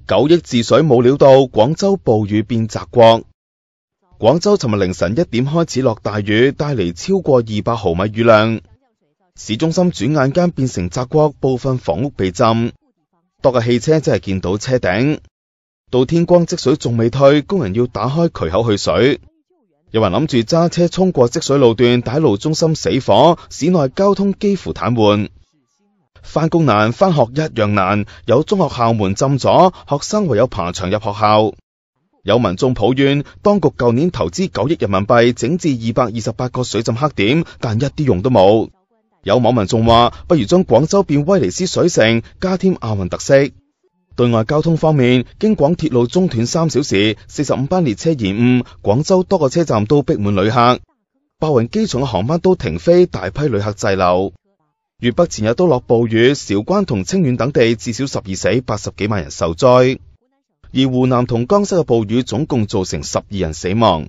9億治水冇料到，廣州暴雨變澤國。廣州尋日凌晨1點開始落大雨，帶嚟超過200毫米雨量。市中心轉眼間變成澤國，部分房屋被浸，多架汽車真係見到車頂。到天光積水仲未退，工人要打開渠口去水。有人諗住揸車衝過積水路段，但喺路中心死火，市內交通幾乎癱瘓。返工難，返學一樣難，有中學校門浸咗，學生唯有爬牆入學校。有民眾抱怨，當局舊年投資9億人民幣整治228個水浸黑點，但一啲用都冇。有網民仲話，不如將廣州變威尼斯水城，加添亞運特色。對外交通方面，京廣鐵路中斷3小時，45班列車延誤，廣州多個車站都逼滿旅客，白雲機場嘅航班都停飛，大批旅客滯留。粵北前日都落暴雨，韶關同清遠等地至少12死，80幾萬人受災。而湖南同江西嘅暴雨總共造成12人死亡。